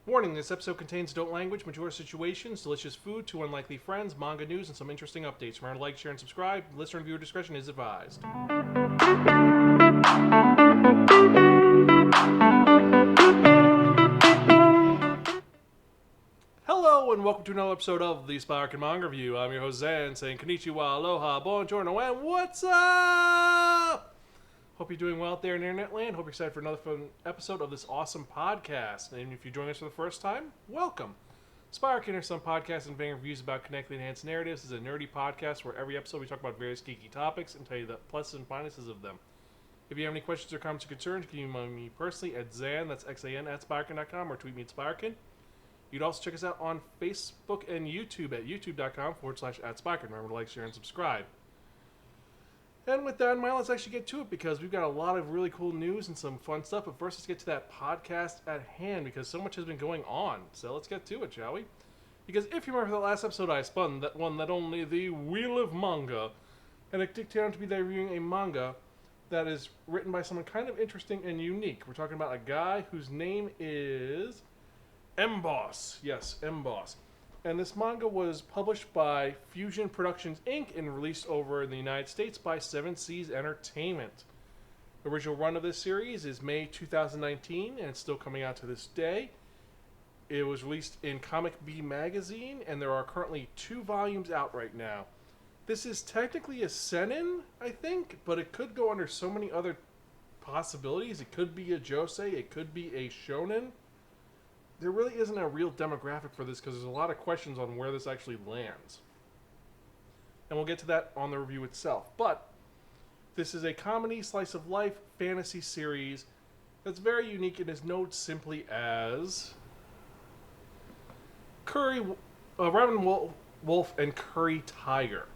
Warning, this episode contains adult language, mature situations, delicious food, two unlikely friends, manga news, and some interesting updates. Remember to like, share, and subscribe. Listener and viewer discretion is advised. Hello, and welcome to another episode of the Spiraken Manga Review. I'm your host, Zan, saying konnichiwa, aloha, buongiorno, and what's up? Hope you're doing well out there in Internet Land. Hope you're excited for another fun episode of this awesome podcast. And if you're joining us for the first time, welcome. Spiraken are some podcasts and varying reviews about connected enhanced narratives. This is a nerdy podcast where every episode we talk about various geeky topics and tell you the pluses and minuses of them. If you have any questions or comments or concerns, you can email me personally at Zan, that's X-A-N, at Spiraken.com, or tweet me at Spiraken. You'd also check us out on Facebook and YouTube at youtube.com/@Spiraken. Remember to like, share, and subscribe. And with that in mind, let's actually get to it because we've got a lot of really cool news and some fun stuff. But first, let's get to that podcast at hand because so much has been going on. So let's get to it, shall we? Because if you remember the last episode I spun, that one that only the Wheel of Manga, and it did turn out to be that reviewing a manga that is written by someone kind of interesting and unique. We're talking about a guy whose name is Emboss. Yes, Emboss. And this manga was published by Fusion Productions, Inc. and released over in the United States by Seven Seas Entertainment. The original run of this series is May 2019, and it's still coming out to this day. It was released in Comic Bee magazine, and there are currently 2 volumes out right now. This is technically a seinen, I think, but it could go under so many other possibilities. It could be a josei, it could be a shonen. There really isn't a real demographic for this because there's a lot of questions on where this actually lands. And we'll get to that on the review itself. But this is a comedy, slice of life, fantasy series that's very unique and is known simply as Ramen Wolf and Curry Tiger.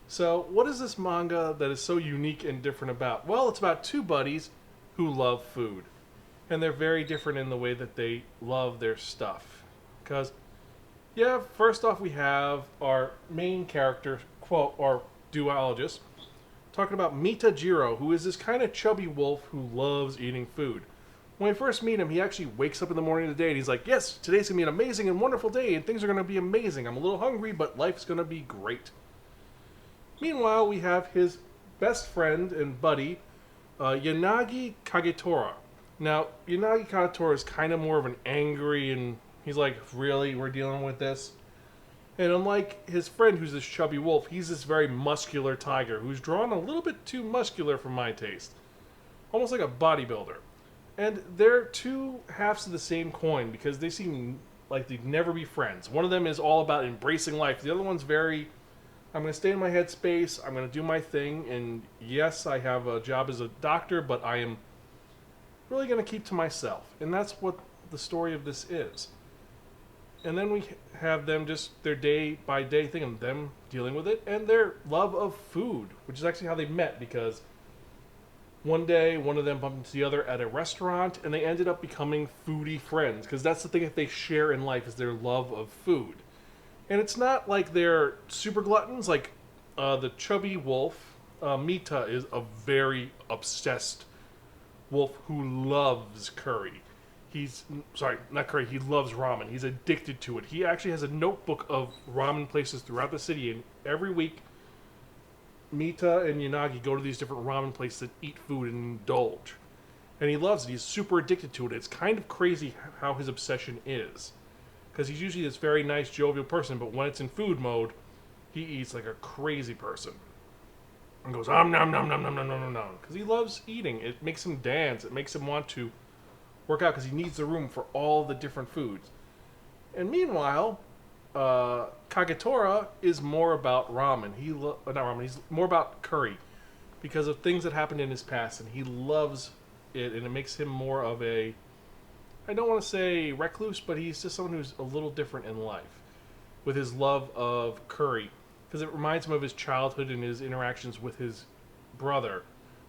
So what is this manga that is so unique and different about? Well, it's about 2 buddies who love food. And they're very different in the way that they love their stuff. Because, yeah, first off we have our main character, quote, or duologist, talking about Mitajiro, who is this kind of chubby wolf who loves eating food. When we first meet him, he actually wakes up in the morning of the day and he's like, yes, today's going to be an amazing and wonderful day and things are going to be amazing. I'm a little hungry, but life's going to be great. Meanwhile, we have his best friend and buddy, Yanagi Kagetora. Now, Yanagi Kagetora is kind of more of an angry, and he's like, really, we're dealing with this? And unlike his friend, who's this chubby wolf, he's this very muscular tiger, who's drawn a little bit too muscular for my taste. Almost like a bodybuilder. And they're 2 halves of the same coin, because they seem like they'd never be friends. One of them is all about embracing life. The other one's very, I'm going to stay in my headspace, I'm going to do my thing, and yes, I have a job as a doctor, but I am really going to keep to myself. And that's what the story of this is. And then we have them just their day by day thing and them dealing with it and their love of food, which is actually how they met, because one day one of them bumped into the other at a restaurant and they ended up becoming foodie friends, because that's the thing that they share in life is their love of food. And it's not like they're super gluttons. Like the chubby wolf, Mita, is a very obsessed wolf who loves curry. He loves ramen. He's addicted to it. He actually has a notebook of ramen places throughout the city, and every week Mita and Yanagi go to these different ramen places that eat food and indulge. And he loves it. He's super addicted to it. It's kind of crazy how his obsession is, because he's usually this very nice, jovial person, but when it's in food mode, he eats like a crazy person. And goes, nom, nom, nom, nom, nom, nom, nom, nom. Because he loves eating. It makes him dance. It makes him want to work out because he needs the room for all the different foods. And meanwhile, Kagetora is more about ramen. He's more about curry because of things that happened in his past. And he loves it. And it makes him more of a, I don't want to say recluse, but he's just someone who's a little different in life with his love of curry. Because it reminds him of his childhood and his interactions with his brother,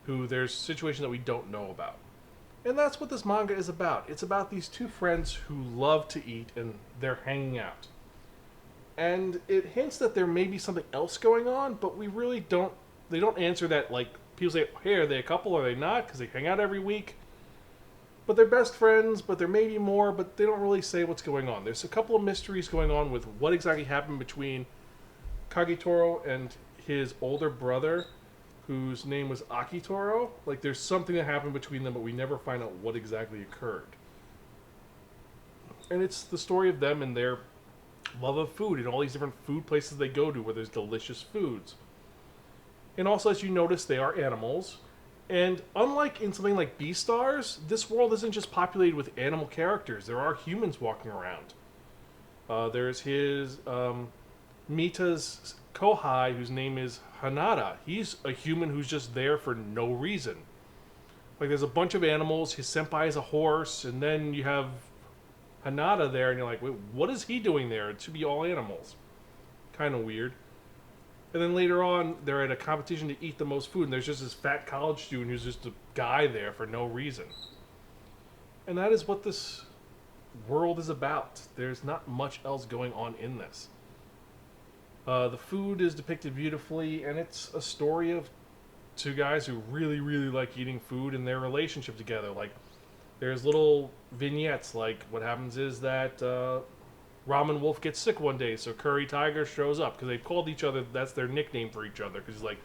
who there's situations that we don't know about. And that's what this manga is about. It's about these 2 friends who love to eat and they're hanging out. And it hints that there may be something else going on, but we really don't, they don't answer that. Like, people say, hey, are they a couple, or are they not? Because they hang out every week. But they're best friends, but there may be more, but they don't really say what's going on. There's a couple of mysteries going on with what exactly happened between Kagetoro and his older brother, whose name was Akitoro. Like, there's something that happened between them, but we never find out what exactly occurred. And it's the story of them and their love of food and all these different food places they go to where there's delicious foods. And also, as you notice, they are animals. And unlike in something like Beastars, this world isn't just populated with animal characters. There are humans walking around. There's his Mita's Kohai, whose name is Hanada. He's a human who's just there for no reason. Like, there's a bunch of animals. His senpai is a horse, and then you have Hanada there, and you're like, wait, what is he doing there? It should be all animals. Kind of weird. And then later on, they're at a competition to eat the most food, and there's just this fat college student who's just a guy there for no reason. And that is what this world is about. There's not much else going on in this. The food is depicted beautifully, and it's a story of two guys who really, really like eating food and their relationship together. Like, there's little vignettes, like what happens is that Ramen Wolf gets sick one day, so Curry Tiger shows up because they've called each other. That's their nickname for each other. Because he's like,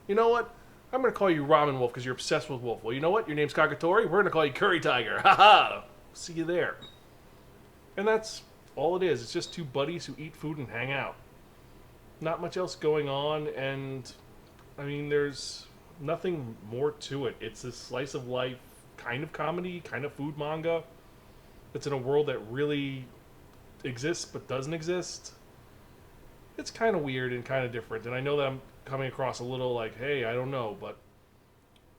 you know what? I'm gonna call you Ramen Wolf because you're obsessed with Wolf. Well, you know what? Your name's Kakatori. We're gonna call you Curry Tiger. Ha ha! See you there. And that's all it is. It's just two buddies who eat food and hang out. Not much else going on, and I mean, there's nothing more to it. It's this slice of life kind of comedy, kind of food manga. It's in a world that really exists but doesn't exist. It's kind of weird and kind of different, and I know that I'm coming across a little like, hey, I don't know, but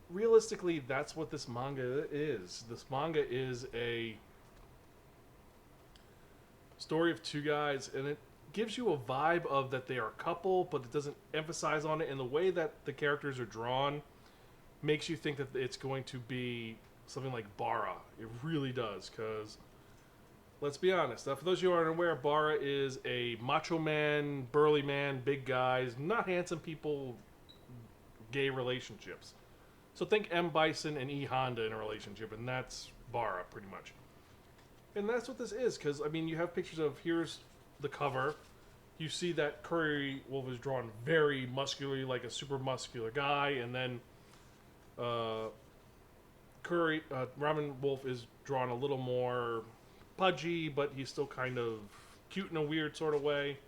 realistically, that's what this manga is. This manga is a story of two guys, and it gives you a vibe of that they are a couple, but it doesn't emphasize on it, and the way that the characters are drawn makes you think that it's going to be something like Bara. It really does, because let's be honest. For those of you who aren't aware, Bara is a macho man, burly man, big guys, not handsome people, gay relationships. So think M. Bison and E. Honda in a relationship, and that's Bara, pretty much. And that's what this is, because, I mean, you have pictures of, here's the cover. You see that Curry Wolf is drawn very muscularly, like a super muscular guy, and then Ramen Wolf is drawn a little more pudgy, but he's still kind of cute in a weird sort of way.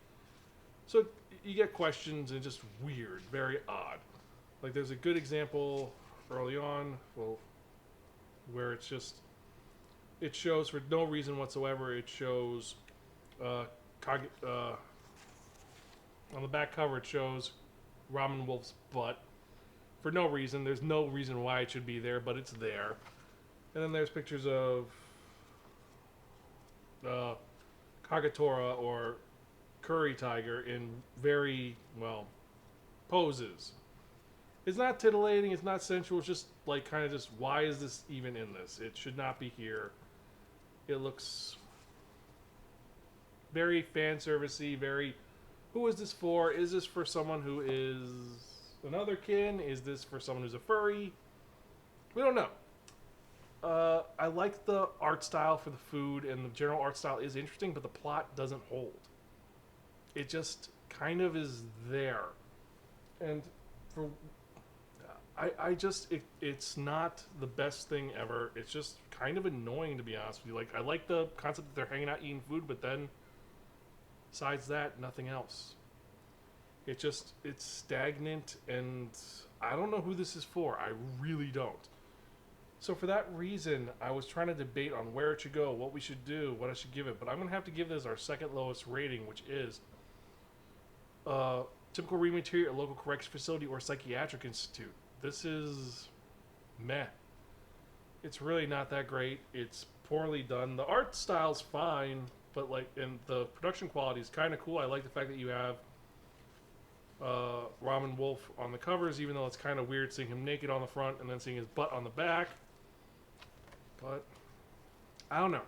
So you get questions and just weird, very odd. Like, there's a good example early on, well, where it's just, it shows for no reason whatsoever, it shows on the back cover it shows Ramen Wolf's butt. For no reason. There's no reason why it should be there, but it's there. And then there's pictures of Kagetora or Curry Tiger in very, well, poses. It's not titillating, it's not sensual, it's just like kind of just, why is this even in this? It should not be here. It looks very fan servicey, very, who is this for? Is this for someone who is another kin? Is this for someone who's a furry? We don't know. I like the art style for the food, and the general art style is interesting, but the plot doesn't hold. It just kind of is there. And for it's not the best thing ever. It's just kind of annoying, to be honest with you. Like, I like the concept that they're hanging out eating food, but then besides that, nothing else. It's stagnant, and I don't know who this is for. I really don't. So for that reason, I was trying to debate on where it should go, what we should do, what I should give it. But I'm going to have to give this our second lowest rating, which is typical reading material at a local correction facility or psychiatric institute. This is meh. It's really not that great. It's poorly done. The art style's fine, but and the production quality is kind of cool. I like the fact that you have Ramen Wolf on the covers, even though it's kind of weird seeing him naked on the front and then seeing his butt on the back. But I don't know.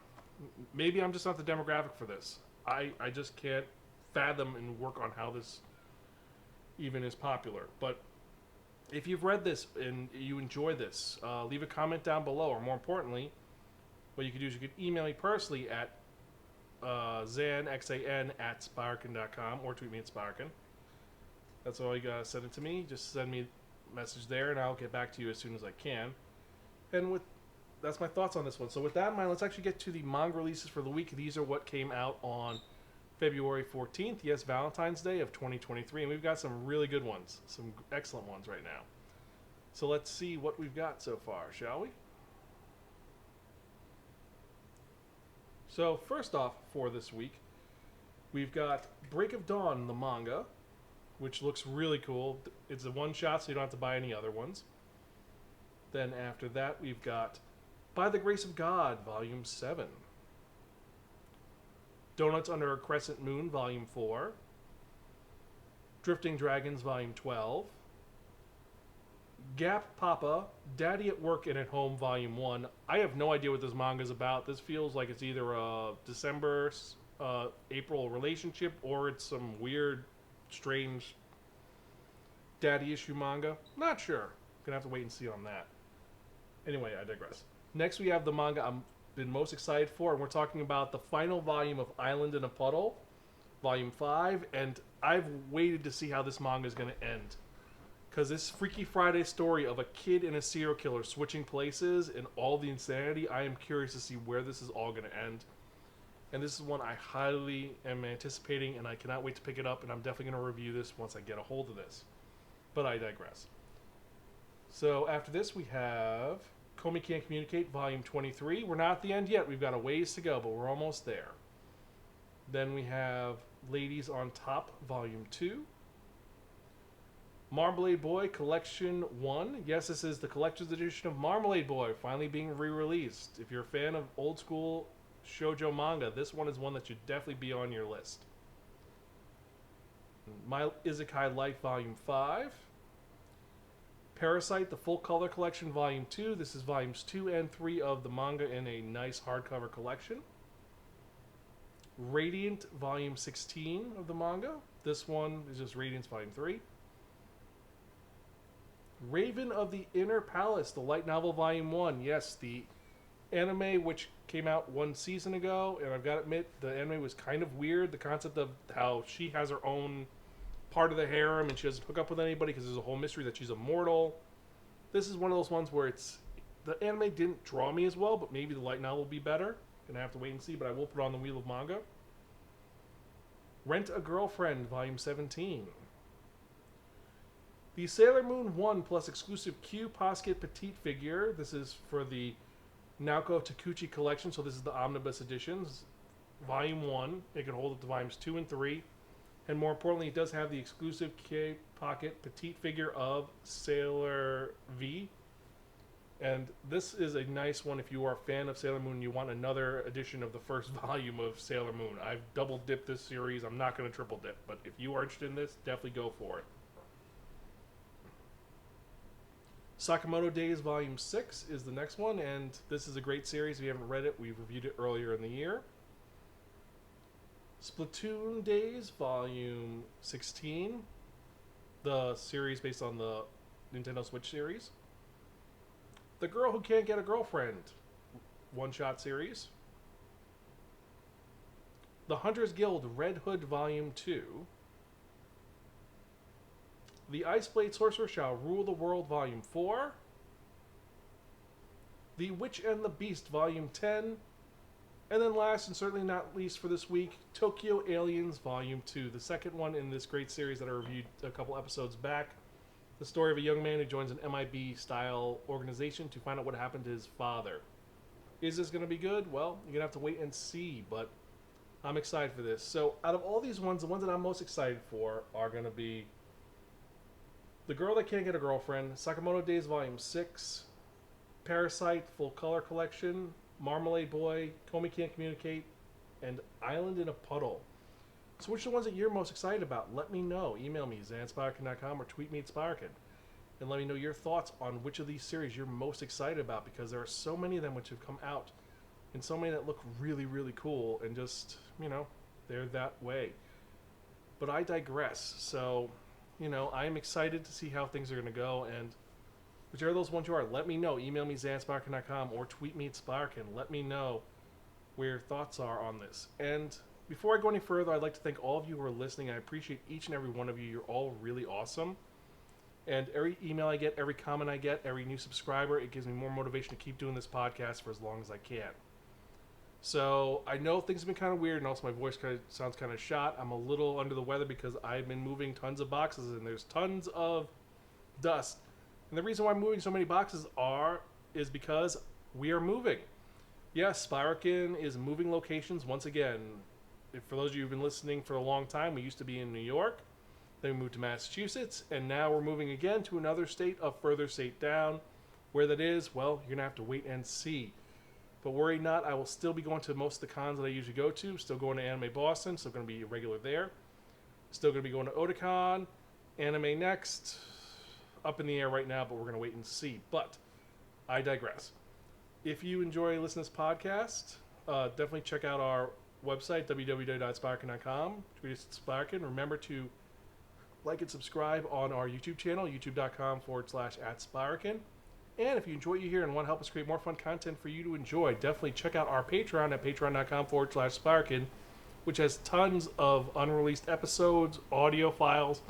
Maybe I'm just not the demographic for this. I just can't fathom and work on how this even is popular. But if you've read this and you enjoy this, leave a comment down below, or more importantly, what you could do is you could email me personally at Xan, X-A-N, at Spiraken.com, or tweet me at Spiraken. That's all you gotta send it to me. Just send me a message there, and I'll get back to you as soon as I can. And that's my thoughts on this one. So with that in mind, let's actually get to the manga releases for the week. These are what came out on February 14th. Yes, Valentine's Day of 2023. And we've got some really good ones. Some excellent ones right now. So let's see what we've got so far, shall we? So first off for this week, we've got Break of Dawn, the manga, which looks really cool. It's a one-shot, so you don't have to buy any other ones. Then after that, we've got By the Grace of God, Volume 7. Donuts Under a Crescent Moon, Volume 4. Drifting Dragons, Volume 12. Gap Papa, Daddy at Work and at Home, Volume 1. I have no idea what this manga is about. This feels like it's either a December, April relationship, or it's some weird, strange daddy issue manga. Not sure. Gonna have to wait and see on that. Anyway, I digress. Next, we have the manga I've been most excited for, and we're talking about the final volume of Island in a Puddle, Volume 5, and I've waited to see how this manga is going to end. Because this Freaky Friday story of a kid and a serial killer switching places and all the insanity, I am curious to see where this is all going to end. And this is one I highly am anticipating, and I cannot wait to pick it up, and I'm definitely going to review this once I get a hold of this. But I digress. So after this, we have Komi Can't Communicate, Volume 23. We're not at the end yet. We've got a ways to go, but we're almost there. Then we have Ladies on Top, Volume 2. Marmalade Boy Collection 1. Yes, this is the collector's edition of Marmalade Boy, finally being re-released. If you're a fan of old school shoujo manga, this one is one that should definitely be on your list. My Isekai Life, Volume 5. Parasite, the Full Color Collection, Volume 2. This is Volumes 2 and 3 of the manga in a nice hardcover collection. Radiant, Volume 16 of the manga. This one is just Radiance, Volume 3. Raven of the Inner Palace, the light novel, Volume 1. Yes, the anime which came out one season ago, and I've got to admit, the anime was kind of weird. The concept of how she has her own part of the harem and she doesn't hook up with anybody because there's a whole mystery that she's immortal. This is one of those ones where the anime didn't draw me as well, but maybe the light novel will be better. Gonna have to wait and see, but I will put it on the wheel of manga. Rent a Girlfriend, Volume 17. The Sailor Moon 1 plus exclusive Q Posket Petite figure. This is for the Naoko Takuchi collection, so this is the omnibus editions. Volume 1. It can hold up to Volumes 2 and 3. And more importantly, it does have the exclusive K Pocket Petite figure of Sailor V. And this is a nice one if you are a fan of Sailor Moon and you want another edition of the first volume of Sailor Moon. I've double dipped this series. I'm not going to triple dip, but if you are interested in this, definitely go for it. Sakamoto Days Volume 6 is the next one, and this is a great series. If you haven't read it, we reviewed it earlier in the year. Splatoon Days Volume 16, the series based on the Nintendo Switch series. The Girl Who Can't Get a Girlfriend, one-shot series. The Hunters Guild Red Hood Volume 2. The Iceblade Sorcerer Shall Rule the World Volume 4. The Witch and the Beast Volume 10. And then last and certainly not least for this week, Tokyo Aliens Volume 2. The second one in this great series that I reviewed a couple episodes back. The story of a young man who joins an MIB-style organization to find out what happened to his father. Is this going to be good? Well, you're going to have to wait and see, but I'm excited for this. So out of all these ones, the ones that I'm most excited for are going to be The Girl That Can't Get a Girlfriend, Sakamoto Days Volume 6, Parasite Full Color Collection, Marmalade Boy, Komi Can't Communicate, and Island in a Puddle. So which are the ones that you're most excited about? Let me know. Email me, zanspiraken.com, or tweet me at Spiraken. And let me know your thoughts on which of these series you're most excited about, because there are so many of them which have come out, and so many that look really, really cool, and just, they're that way. But I digress. So, I'm excited to see how things are going to go, and Whichever of those ones you are, let me know. Email me, zanspiraken.com, or tweet me at Spiraken. Let me know where your thoughts are on this. And before I go any further, I'd like to thank all of you who are listening. I appreciate each and every one of you. You're all really awesome. And every email I get, every comment I get, every new subscriber, it gives me more motivation to keep doing this podcast for as long as I can. So I know things have been kind of weird, and also my voice sounds kind of shot. I'm a little under the weather because I've been moving tons of boxes, and there's tons of dust. And the reason why I'm moving so many boxes is because we are moving. Yes, Spiraken is moving locations once again. For those of you who've been listening for a long time, we used to be in New York. Then we moved to Massachusetts, and now we're moving again to another state, a further state down. Where that is, well, you're going to have to wait and see. But worry not, I will still be going to most of the cons that I usually go to. Still going to Anime Boston, still going to be a regular there. Still going to be going to Otakon, Anime Next. Up in the air right now, but we're going to wait and see. But I digress. If you enjoy listening to this podcast, definitely check out our website, www.spiraken.com. Tweet us at Spiraken. Remember to like and subscribe on our YouTube channel, youtube.com/@Spiraken. And if you enjoy what you hear and want to help us create more fun content for you to enjoy, definitely check out our Patreon at patreon.com/Spiraken, which has tons of unreleased episodes, audio files,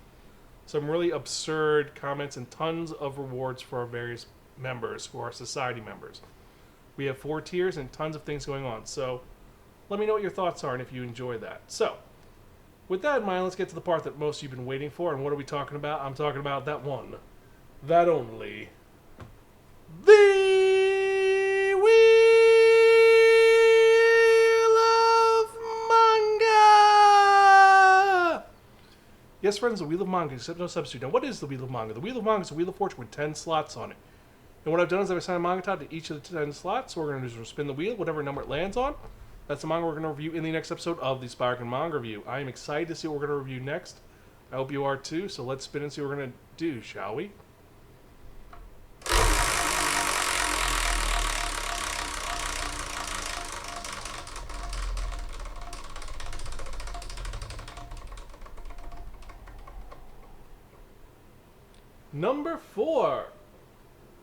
some really absurd comments, and tons of rewards for our various members who are society members. We have 4 tiers and tons of things going on. So let me know what your thoughts are and if you enjoy that. So with that in mind, let's get to the part that most of you have been waiting for. And what are we talking about? I'm talking about that one, that only, the Wheel of Manga! Yes, friends, the Wheel of Manga, except no substitute. Now, what is the Wheel of Manga? The Wheel of Manga is a Wheel of Fortune with 10 slots on it. And what I've done is I've assigned a manga title to each of the 10 slots. So we're going to do is spin the wheel, whatever number it lands on. That's the manga we're going to review in the next episode of the Spiraken Manga Review. I am excited to see what we're going to review next. I hope you are too. So let's spin and see what we're going to do, shall we? Number 4.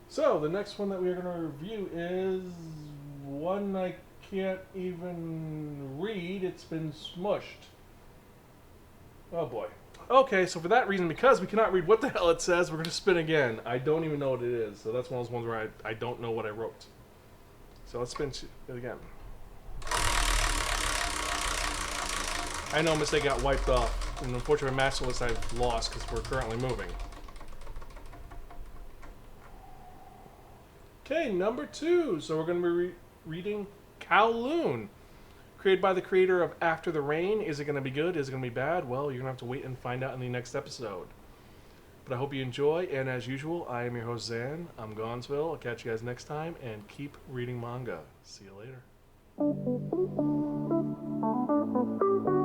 So, the next one that we are going to review is one I can't even read. It's been smushed. Oh boy. Okay, so for that reason, because we cannot read what the hell it says, we're going to spin again. I don't even know what it is. So that's one of those ones where I don't know what I wrote. So let's spin it again. I know mistake got wiped off. And unfortunately, my master list I've lost because we're currently moving. Okay, number 2. So we're going to be reading Kowloon, created by the creator of After the Rain. Is it going to be good? Is it going to be bad? Well, you're going to have to wait and find out in the next episode. But I hope you enjoy, and as usual, I am your host, Zan. I'm Gonzville. I'll catch you guys next time, and keep reading manga. See you later.